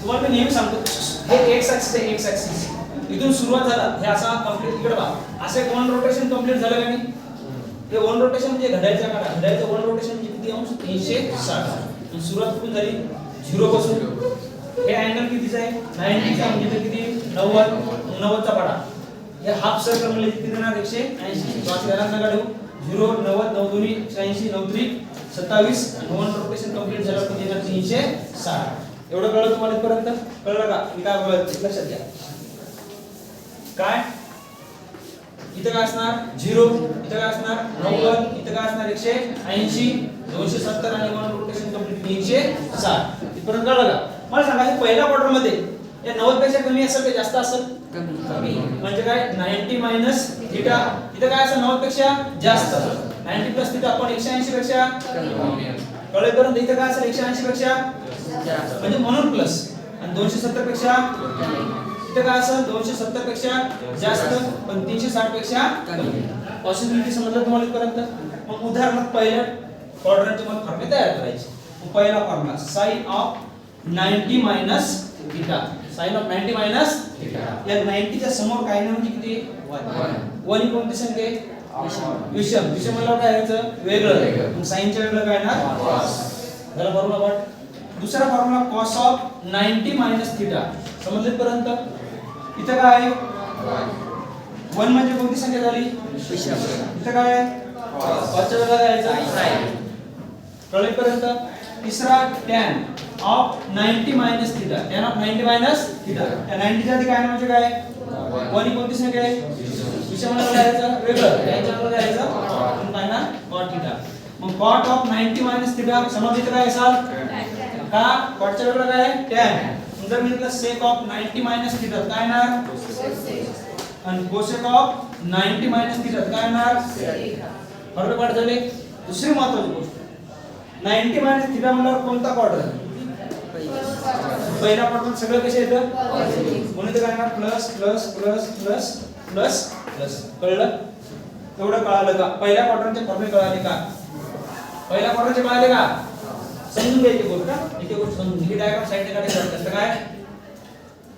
तुम्हाला मी नेहमी सांगतो हे एक्स ॲक्सिस आहे, एक्स ॲक्सिस इथून सुरुवात झाला हे असा कंप्लीट इकडे पहा असे वन रोटेशन कंप्लीट झालं का नाही हे वन रोटेशन म्हणजे घड्याळाच्या काटा घड्याळाचं वन रोटेशन म्हणजे किती अंश 360 सुरुवात कुठून झाली 0 पासून हे अँगल कितीचा आहे 90 चा म्हणजे किती 90 चा पाडा हे हाफ सर्कल म्हणजे किती देणार 180 बाकी घरात नका ठेवू 0 90 9 2 180 9 3 27 वन रोटेशन कंप्लीट झालं किती देणार 360 एवढं कळलं तुम्हाला इथपर्यंत कळलं का मी काय बोलायचं लक्षात घ्या काय इथं काय असणार 0 इथं काय असणार 90 इथं काय असणार 180 270 आणि वन रोटेशन कंप्लीट 360 इथपर्यंत कळलं का मला सांगा हे पहिल्या क्वार्टर मध्ये या 90 पेक्षा कमी असेल की जास्त असेल कमी म्हणजे काय 90 मायनस थीटा इथं काय असेल 90 पेक्षा जास्त 90 प्लस थीटा आपण 180 पेक्षा कमी कळेपर्यंत इथं काय असेल 180 पेक्षा जास्त म्हणजे म्हणून प्लस आणि 270 पेक्षा इथं काय असेल 270 पेक्षा जास्त पण 360 पेक्षा कमी पॉसिबिलिटी समजलं तुम्हाला इथपर्यंत मग उदाहरणार्थ पहिल्या क्वाड्रंटचे मला फॉर्म्युला तयार करायचे मग पहिला formula sin of 90 minus theta sin of 90 minus theta या 90 च्या समोर काय नाही म्हणजे किती 1 कोणती संख्या आहे विषम विषम मला काय यायचं वेगळं मग sin च्या वेगळं काय ना cos झाला फॉर्म्युला पाठ दुसरा formula cos of 90 minus theta समजले पर्यंत इथं काय आहे 1 म्हणजे कोणती संख्या झाली विषम इथं काय आहे cos च्या वेगळं काय यायचं sin कळले पर्यंत तिसरा tan of 90 minus theta tan of 90 minus theta त्या 90 च्या आधी काय म्हणजे काय 1 ही कोणती संख्या आहे विषमाला लिहायचं वेगळं त्याच्यावर लिहायचं म्हणून काय ना cot थीटा मग cot ऑफ 90 मायनस थीटा समजलं काय असाल का cot च्या वेगळं काय tan जर मी म्हटलं sec ऑफ 90 मायनस थीटा काय ना आणि cosec ऑफ 90 मायनस थीटा काय ना बरोबर पाठ झाले दुसरी महत्त्वाची गोष्ट 90 मायनस थीटा म्हणल्यावर कोणता क्वाड्रंट पहिला क्वाड्रंट सगळं कसे येतं म्हणून ते काय ना plus plus plus plus plus plus कळलं एवढं कळालं का पहिल्या क्वाड्रंटचे फॉर्म्युले कळाले का पहिल्या क्वाड्रंटचे कळाले का समजून घ्यायची गोष्ट का इथे गोष्ट समजून ही डायग्राम साइडने काढायचं काय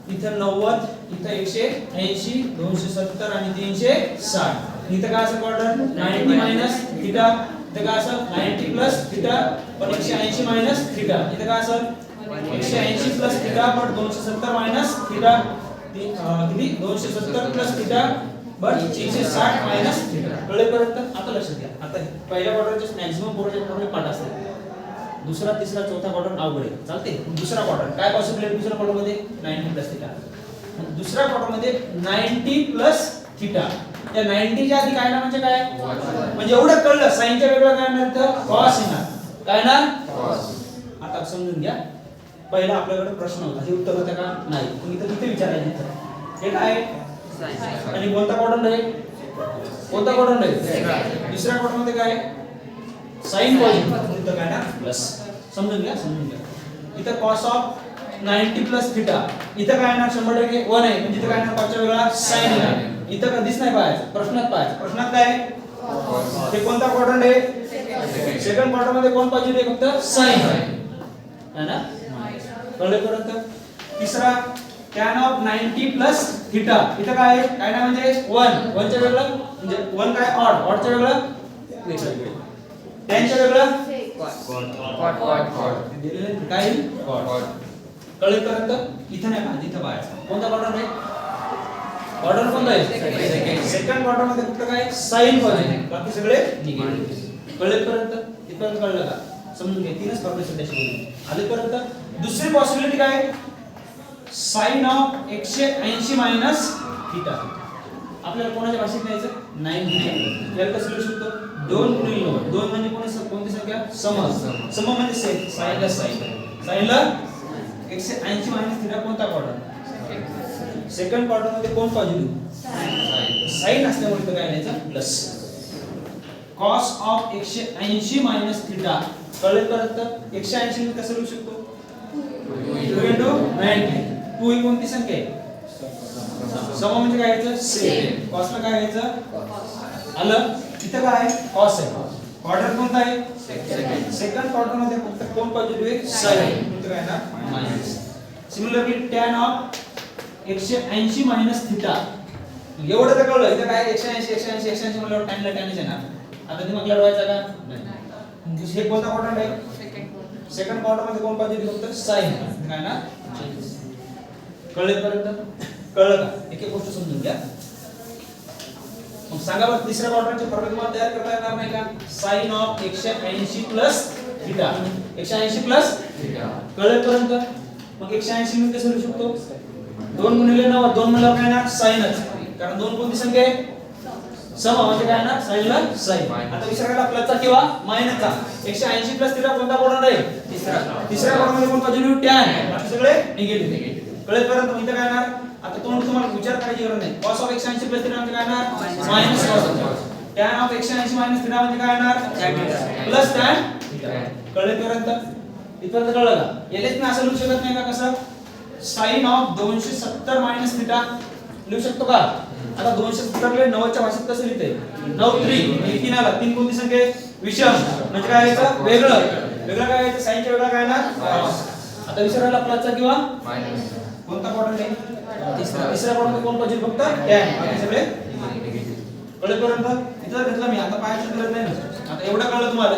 इथं 90 इथं 180 270 आणि 360 इथं काय असं क्वाड्रंट 90 मायनस थीटा इथं काय असेल 90 प्लस थीटा पण 180 मायनस थीटा इथं काय असेल 180 प्लस थीटा पण 270 मायनस थीटा किती 270 plus theta but 360 minus theta कळेपर्यंत आता लक्षात घ्या आता पहिल्या क्वाड्रंटचे मॅक्सिमम प्रोजेक्ट फॉर्म्युले पाठ असतात दुसरा तिसरा चौथा क्वाड्रंट अवघड आहे चालते दुसरा क्वाड्रंट काय पॉसिबिलिटी दुसऱ्या क्वाड्रंट मध्ये 90 प्लस थीटा दुसऱ्या क्वाड्रंट मध्ये 90 प्लस थीटा त्या 90 च्या आधी काय ना म्हणजे काय म्हणजे एवढं कळलं sin च्या वेगळं काय नंतर cos येणार काय ना cos आता समजून घ्या पहिला आपल्याकडे प्रश्न होता हे उत्तर होतं का नाही पण इथं किती विचारायचं हे काय आणि कोणता क्वाड्रंट आहे कोणता क्वाड्रंट आहे दुसऱ्या क्वाड्रंट मध्ये काय sin पॉझिटिव्ह इथं काय ना प्लस समजून घ्या इथं cos ऑफ 90 प्लस थीटा इथं काय ना 100% 1 आहे म्हणजे इथं काय ना cos च्या वेगळा sin आहे इथं कधीच नाही पाहायचं प्रश्नात काय हे कोणता क्वाड्रंट आहे सेकंड क्वाड्रंट मध्ये कोण पॉझिटिव्ह आहे फक्त sin आहे ना कळेपर्यंत तिसरा tan ऑफ 90 प्लस थीटा इथं काय आहे काय ना म्हणजे 1 च्या वेगळं म्हणजे 1 काय ऑड च्या वेगळं tan च्या वेगळं cot दिलेलं काय cot कळेपर्यंत इथं नाही पाहिजे इथं पाहायचं कोणता क्वाड्रंट आहे क्वाड्रंट कोणता आहे सेकंड क्वाड्रंट मध्ये फक्त काय sin पॉझिटिव्ह बाकी सगळे निगेटिव्ह कळेपर्यंत इथपर्यंत कळलं का समजून घ्या तीनच फॉर्म्युलेशन त्याच्यामध्ये आलेपर्यंत दुसरी पॉसिबिलिटी काय sin ऑफ 180 मायनस थीटा आपल्याला कोणाच्या भाषेत न्यायचं 90 याला कसं लिहू शकतो 2 गुणिले 9 2 म्हणजे कोणती संख्या सम म्हणजे sin ला sin ला 180 मायनस थीटा कोणता क्वाड्रंट सेकंड क्वाड्रंट मध्ये कोण पॉझिटिव्ह sin असल्यामुळे इथं काय लिहायचं plus cos of 180 minus theta कळेपर्यंत 180 मध्ये कसं लिहू शकतो 2 into 90 2 ही कोणती संख्या आहे सम म्हणजे काय यायचं सेक cos ला काय यायचं आलं इथं काय cos आहे क्वाड्रंट कोणता आहे सेकंड क्वाड्रंट मध्ये फक्त कोण पॉझिटिव्ह आहे sin इथं काय ना minus similarly tan of 180 minus theta. एवढं तर कळलं. इथं काय 180 म्हणल्यावर tan ला tan येणार. आता ते मग लढवायचा का नाही. हे कोणता क्वाड्रंट आहे? सेकंड क्वाड्रंट मध्ये कोण पाहिजे फक्त साइन काय ना. कळेपर्यंत कळलं का? एक एक गोष्ट समजून घ्या. मग सांगा बरं तिसऱ्या क्वाड्रंटचे फॉर्म्युला तुम्हाला तयार करता येणार नाही का? sin of 180 plus theta. 180 plus theta कळेपर्यंत मग 180 मी कसं लिहू शकतो? 2 गुणिले 9 2 म्हणल्यावर काय येणार? साइनच. कारण दोन कोणती संख्या आहे? सम म्हणजे काय येणार? साइन ला साइन. आता विचारायला प्लसचा किंवा मायनसचा. 180 प्लस थीटा कोणता क्वाड्रंट आहे? तिसरा. तिसऱ्या क्वाड्रंट मध्ये कोण पॉझिटिव्ह? tan. बाकी सगळे निगेटिव्ह. कळेपर्यंत इथं काय येणार? आता तोंड तुम्हाला विचार करायची गरज नाही. cos ऑफ 180 प्लस थीटा म्हणजे काय येणार? Minus cos. tan of 180 minus theta म्हणजे काय येणार? tan theta plus tan theta. कळेपर्यंत इथपर्यंत कळलं का? यालेच मी असं लिहू शकत नाही का? कसं sin ऑफ 270 मायनस थीटा लिहू शकतो का? आता 270 ले 9 च्या भाषेत कसं लिहिते? 9 3 3 आला. 3 कोणती संख्या आहे? विषम. म्हणजे काय यायचं? वेगळं. वेगळं काय यायचं? साइनच्या वेगळा काय येणार? आता विचारायला प्लसचा किंवा मायनस कोणता क्वाड्रंट आहे? तिसरा. तिसऱ्या क्वाड्रंट कोण पाहिजे? फक्त tan. बाकी सगळे कळेपर्यंत इथं घेतलं मी. आता पाहायचं गरज नाही ना. आता एवढं कळलं तुम्हाला.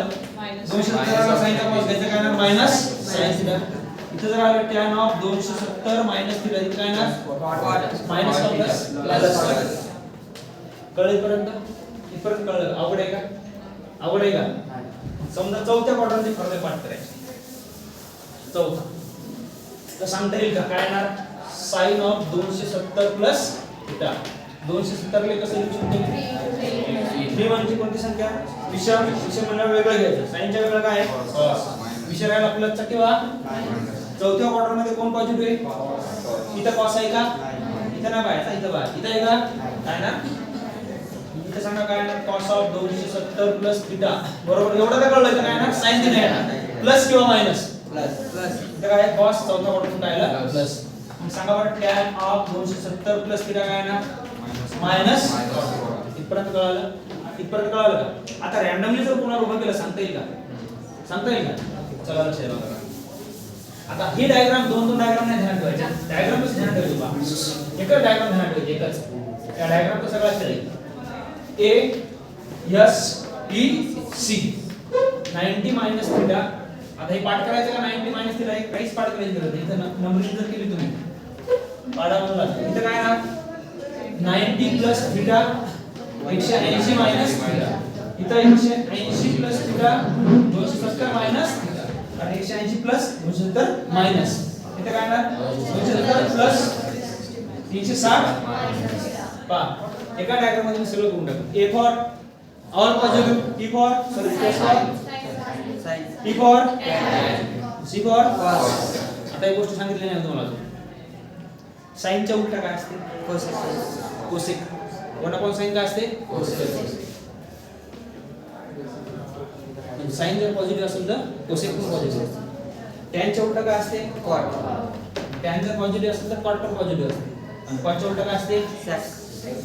270 ला साइनचा cos घ्यायचा काय येणार? Minus sin theta. इथं जर आलं tan ऑफ 270 मायनस थीटा इथं काय येणार? Minus plus. कळेपर्यंत इथपर्यंत कळलं. आवड आहे का? आवड आहे का? समजा चौथ्या क्वाड्रंटचे फॉर्म्युला पाठ करायचे. चौथा तर सांगता येईल का? काय येणार? sin of 270 plus theta. 270 ले कसं लिहू शकतो? 3 म्हणजे कोणती संख्या? विषम. विषम म्हणजे वेगळं घ्यायचं. साइनच्या वेगळं काय आहे? cos. विषयाला प्लसचा किंवा चौथ्या क्वाड्रंट मध्ये कोण पॉझिटिव्ह आहे? इथं cos आहे का? इथं ना बाहेरचा इथं बाहेर. इथं आहे का? काय ना? इथं सांगा काय येणार? cos of 270 plus theta. बरोबर. एवढं तर कळलं. इथं काय येणार? sin थीटा येणार. प्लस किंवा मायनस? प्लस. इथं काय आहे? cos चौथ्या क्वाड्रंट काय आला? प्लस. मग सांगा बरं tan ऑफ 270 प्लस थीटा काय येणार? मायनस. इथपर्यंत कळालं? इथपर्यंत कळालं का? आता रॅन्डमली जर कोणाला उभं केलं सांगता येईल का? सांगता येईल का? चला लक्ष द्या बघा. आता ही डायग्राम दोन डायग्राम नाही ध्यानात ठेवायच्या. डायग्राम कसं ध्यानात ठेवायची बा? एकच डायग्राम ध्यानात ठेवायची. एकच. या डायग्रामचा सगळा खेळ आहे. A S E C 90 minus theta. आता हे पाठ करायचं का? 90 मायनस थीटा एक काहीच पाठ करायची गरज नाही. इथं नंबरिंग जर केली तुम्ही पाडा म्हणला इथं काय ना 90 प्लस थीटा 180 मायनस थीटा. इथं 180 प्लस थीटा 270 मायनस थीटा आणि 180 प्लस 270 मायनस. इथं काय ना 270 प्लस 360 पा. एका डायग्राम मध्ये सगळं करून टाकू. A for all positive, T for sorry T for C for cos. आता एक गोष्ट सांगितली नाही तुम्हाला. साइनच्या उलटा काय असते? कोसेक. कोसेक. 1 sin काय असते? कोसेक. साइन जर पॉझिटिव्ह असेल तर कोसेक पण पॉझिटिव्ह असते. tan च्या उलटा काय असते? कॉट. tan जर पॉझिटिव्ह असेल तर कॉट पण पॉझिटिव्ह असते. आणि कॉट च्या उलटा काय असते? सेक.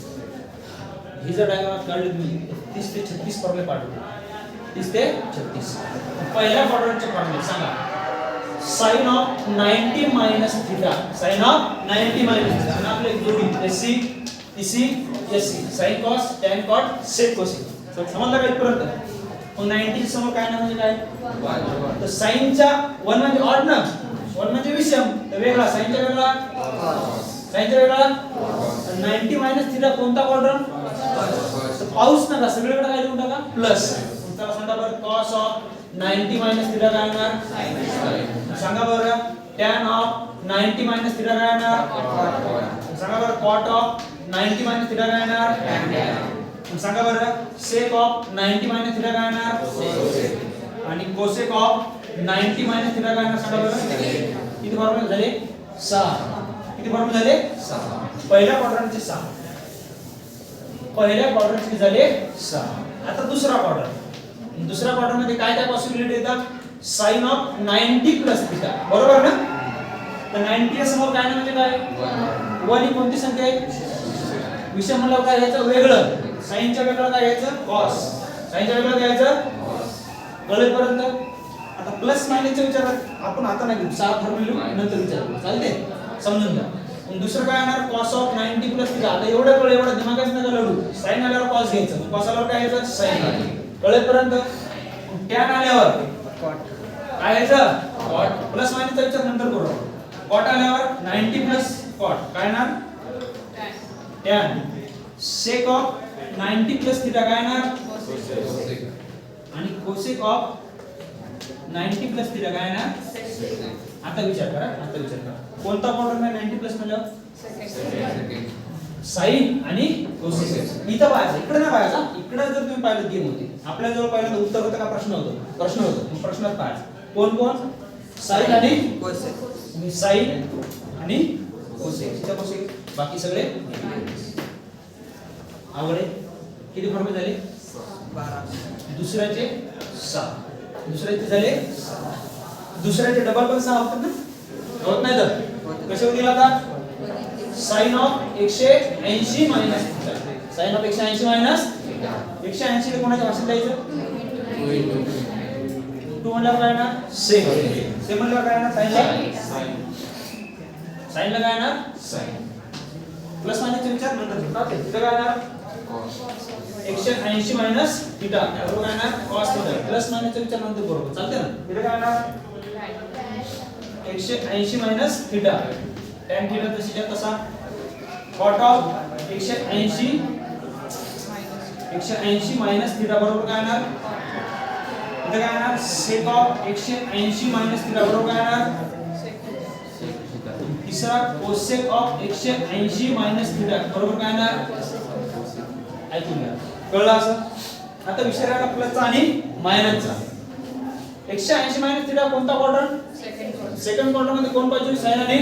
ही जर डायग्राम काढली तुम्ही 30 ते 36 फॉर्म्युले पाठवले. 30 ते 36. पहिल्या क्वाड्रंटचे फॉर्म्युले सांगा. sin of 90 minus theta. sin of 90 minus theta. आणि आपले जोडी SC EC SC sin cos tan cot sec cosec. समजलं का इथपर्यंत? मग 90 समोर काय ना म्हणजे काय? तर साइनचा 1 म्हणजे ऑड ना. 1 म्हणजे विषम. तर वेगळा साइनचा वेगळा साइनचा वेगळा. 90 मायनस थीटा कोणता क्वाड्रंट? पाऊस नका सगळीकडे काय लिहून टाका प्लस. चला सांगा बरं cos ऑफ 90 मायनस थीटा काय येणार? सांगा बरं tan ऑफ 90 मायनस थीटा काय येणार? सांगा बरं cot ऑफ 90 मायनस थीटा काय येणार? सांगा बरं sec ऑफ 90 मायनस थीटा काय येणार? आणि cosec ऑफ 90 मायनस थीटा काय येणार? सांगा बरं. किती फॉर्म्युले झाले? 6. किती फॉर्म्युले झाले? 6. पहिल्या क्वाड्रंटचे 6. पहिल्या क्वाड्रंटचे झाले 6. आता दुसरा क्वाड्रंट. दुसऱ्या क्वाड्रंट मध्ये काय काय पॉसिबिलिटी येतात? sin of 90 plus theta. बरोबर ना? तर 90 च्या समोर काय ना म्हणजे काय? 1 ही कोणती संख्या आहे? विषम म्हणल्यावर काय घ्यायचं? वेगळं. साइनच्या वेगळं काय घ्यायचं? cos. साइनच्या वेगळं घ्यायचं cos. कळेपर्यंत आता प्लस मायनसच्या विचारात आपण आता नाही घेऊ, 6 फॉर्म्युला नंतर विचारू, चालते? समजून घ्या. मग दुसरं काय येणार, cos ऑफ 90 प्लस थिटा. आता एवढं कळ, एवढं दिमागच नका लढू. sin आल्यावर cos घ्यायचं, cos आल्यावर काय घ्यायचं, sin. कळेपर्यंत tan आल्यावर काय घ्यायचं, cot. प्लस मायनसचा विचार नंतर करू. cot आल्यावर 90 प्लस cot काय येणार, tan. sec of 90 plus theta काय येणार, आणि cosec ऑफ 90 प्लस थिटा काय येणार. आता विचार करा, आता विचार करा, कोणता क्वाड्रंट आहे 90 प्लस म्हणल्यावर, साइन आणि कोसेक. इथं पाहायचं, इकडे नाही पाहायचा. इकडे जर तुम्ही पाहिलं गेम होती, आपल्या जवळ पहिल्यांदा उत्तर होतं का प्रश्न होतं, प्रश्न होतं, प्रश्नात पाहायचं कोण कोण, साइन आणि कोसेक. साइन आणि कोसेक, इथं कोसेक, बाकी सगळे आवडे. किती फॉर्म्युले झाले, 12. दुसऱ्याचे 6, दुसऱ्याचे झाले 6. दुसऱ्याचे डबल पण 6 होतात ना, होत नाही तर कसे होतील आता, sin of 180 minus theta. sin of 180 minus 180 ला कोणाच्या भाषेत द्यायचं, 2 म्हणल्यावर काय येणार, सेक. सेक म्हणल्यावर काय येणार, sin. sin ला काय येणार, sin. प्लस मायनसचे विचार नंतर घेतात. तिथं काय येणार, 180 मायनस थिटा बरोबर आहे ना, cos थिटा. प्लस मायनसचे विचार नंतर बरोबर चालते ना. तिथे काय येणार, 180 मायनस थिटा. tan थिटा तशीच्या तसा. cot ऑफ 180 मायनस थिटा बरोबर काय येणार, इथे काय येणार, sec ऑफ 180 मायनस थिटा बरोबर काय येणार. तिसरा cosec ऑफ 180 मायनस थिटा बरोबर काय येणार. ऐकून घ्या, कळलं असं. आता विषय राहिला प्लसचा आणि मायनसचा. 180 मायनस थिटा कोणता क्वाड्रंट, सेकंड क्वाड्रंट मध्ये कोण पाहिजे, साइन आणि.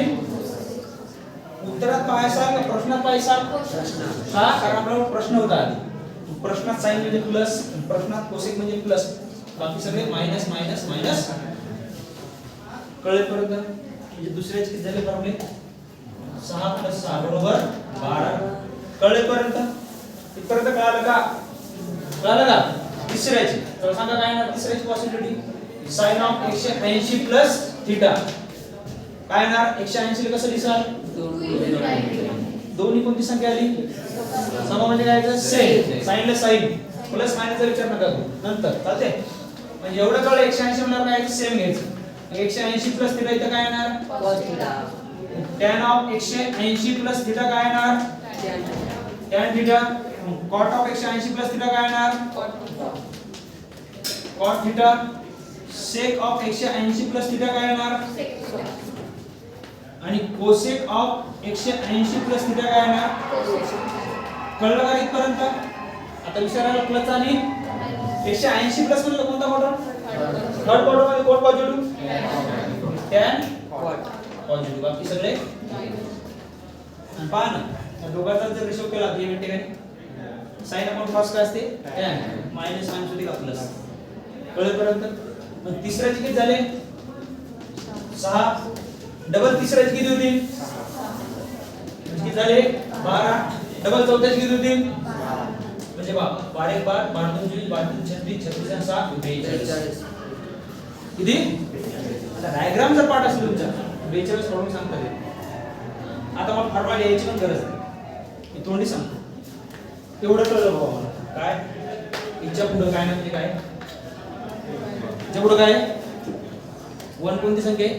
उत्तरात पाहायचा का प्रश्नात पाहायचा, हा, कारण आपल्याला प्रश्न होता आधी. प्रश्नात साइन म्हणजे प्लस, प्रश्नात कोसेक म्हणजे प्लस, बाकी सगळे मायनस मायनस मायनस. कळेपर्यंत म्हणजे दुसऱ्याचे किती झाले प्रॉब्लेम, 6 + 6 बरोबर 12. कळेपर्यंत इथपर्यंत कळालं का, कळालं का. तिसऱ्याची तर सांगा काय येणार, तिसऱ्याची possibility, sin of 180 plus theta काय येणार, 180 ला कसं लिहाल, दोन्ही कोणती संख्या आली, सम म्हणजे काय करायचं, सेम. sin ला sin, प्लस मायनसचा विचार नका करू, नंतर चालते. म्हणजे एवढं कळलं 180 म्हणल्यावर काय सेम घ्यायचं. 180 प्लस थिटा इथं काय येणार, cos theta. tan of 180 plus theta काय येणार, tan theta. cot of 180 plus theta काय येणार, cot theta. sec of 180 plus theta काय येणार, आणि cosec ऑफ 180 प्लस थिटा काय येणार. कळलं का इथपर्यंत. आता विचारायला प्लस आणि 180 प्लस म्हणजे कोणता क्वाड्रंट, थर्ड क्वाड्रंट मध्ये कोण पॉझिटिव्ह, tan पॉझिटिव्ह, बाकी सगळे. आणि पहा ना दोघांचा जर रेशो केला तर या ठिकाणी sin अपॉन cos काय असते, tan मायनस sin होते का प्लस. कळेपर्यंत. मग तिसऱ्याचे किती झाले, 6. डबल तिसऱ्याचे किती होतील, किती झाले 12. डबल चौथ्याचे किती होतील, म्हणजे 12 1 12 12 2 24 12 36 36 आणि 6 42. किती. आता डायग्रामचा पार्ट असेल तुमचा 42 प्रॉब्लेम सांगता येईल. आता मला फॉर्म्युला लिहायची पण गरज नाही, मी तोंडी सांगतो. एवढं कळलं बाबा मला. काय इच्छा पुढे काय म्हणजे काय, इच्छा पुढे काय, 1 कोणती संख्या आहे,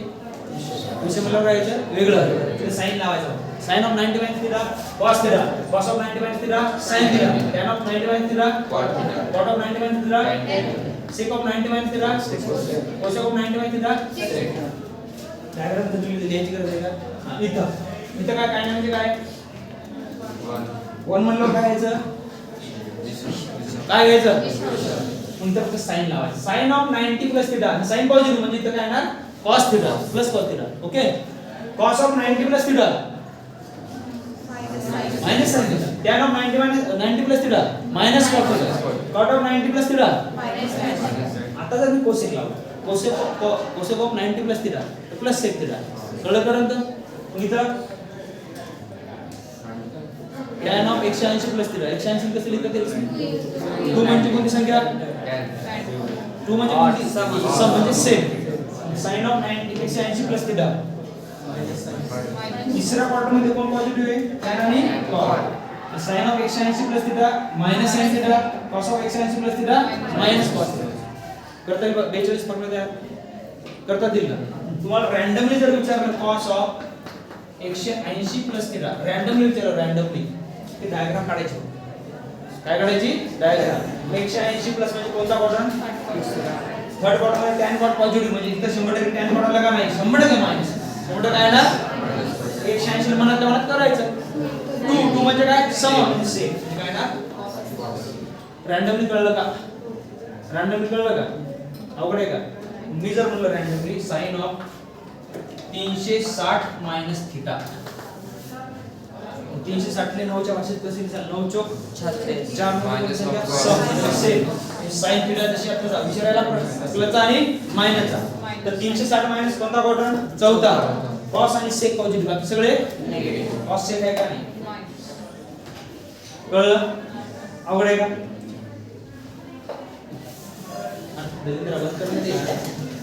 विषय मला करायचं वेगळं, तिथे साइन लावायचं. sin of 90 minus theta cos theta, cos of 90 minus theta sin theta, tan of 90 minus theta cot theta, cot of 90 minus theta sec of 90 minus theta cosec of 90 minus theta sec. Diagram तर तुम्ही लिहायची गरज आहे का. इथं काय काय म्हणजे काय, 1 म्हणलं काय घ्यायचं, काय घ्यायचं, नंतर फक्त साइन लावायचं. sin of 90 plus theta, sine positive म्हणजे इथं काय येणार, cos theta plus cos theta. Okay. cos of 90 plus theta minus sin theta, tan of 90 plus theta minus cos theta, cot of 90 plus theta minus. आता जर मी cosec लावला, cosec of 90 plus theta plus sec theta. कळेपर्यंत. इथं tan of 180 plus theta, 180 कसं लिहितात ते 2 म्हणजे कोणती संख्या, 2 म्हणजे कोणती सम म्हणजे same sine of 90 180 plus theta तिसऱ्या क्वाड्रंट मध्ये कोण पॉझिटिव्ह आहे tan आणि cos sine of 180 plus theta minus sin theta cos of 180 plus theta minus cos theta करता येईल 42 पकडले द्या करता येईल ना तुम्हाला रँडमली जर विचारलं cos of 180 plus theta randomly विचारलं रँडमली ते डायग्राम काढायची काय काढायची डायग्राम 180 प्लस म्हणजे कोणता क्वाड्रंट थर्ड क्वाड्रंट मध्ये tan cot पॉझिटिव्ह म्हणजे इथं 100% tan cot आला का नाही 100% मायनस 100% काय आला 180 मनात करायचं 2 म्हणजे काय सम म्हणजे सेम म्हणजे काय ना रँडमली कळलं का अवघड आहे का मी जर म्हणलं randomly sine of 360 minus theta 360 ने 9 च्या भाषेत कसे लिहाल 9 चोक 36 4 मध्ये संख्या सेम साइन थिटा जशी आपल्याला विचारायला प्लसचा आणि मायनसचा तर 360 मायनस कोणता क्वाड्रंट चौथा cos आणि sec पॉझिटिव्ह बाकी सगळे निगेटिव्ह cos sec आहे का नाही कळलं अवघड आहे का दलिंद्र बंद करण्यात येईल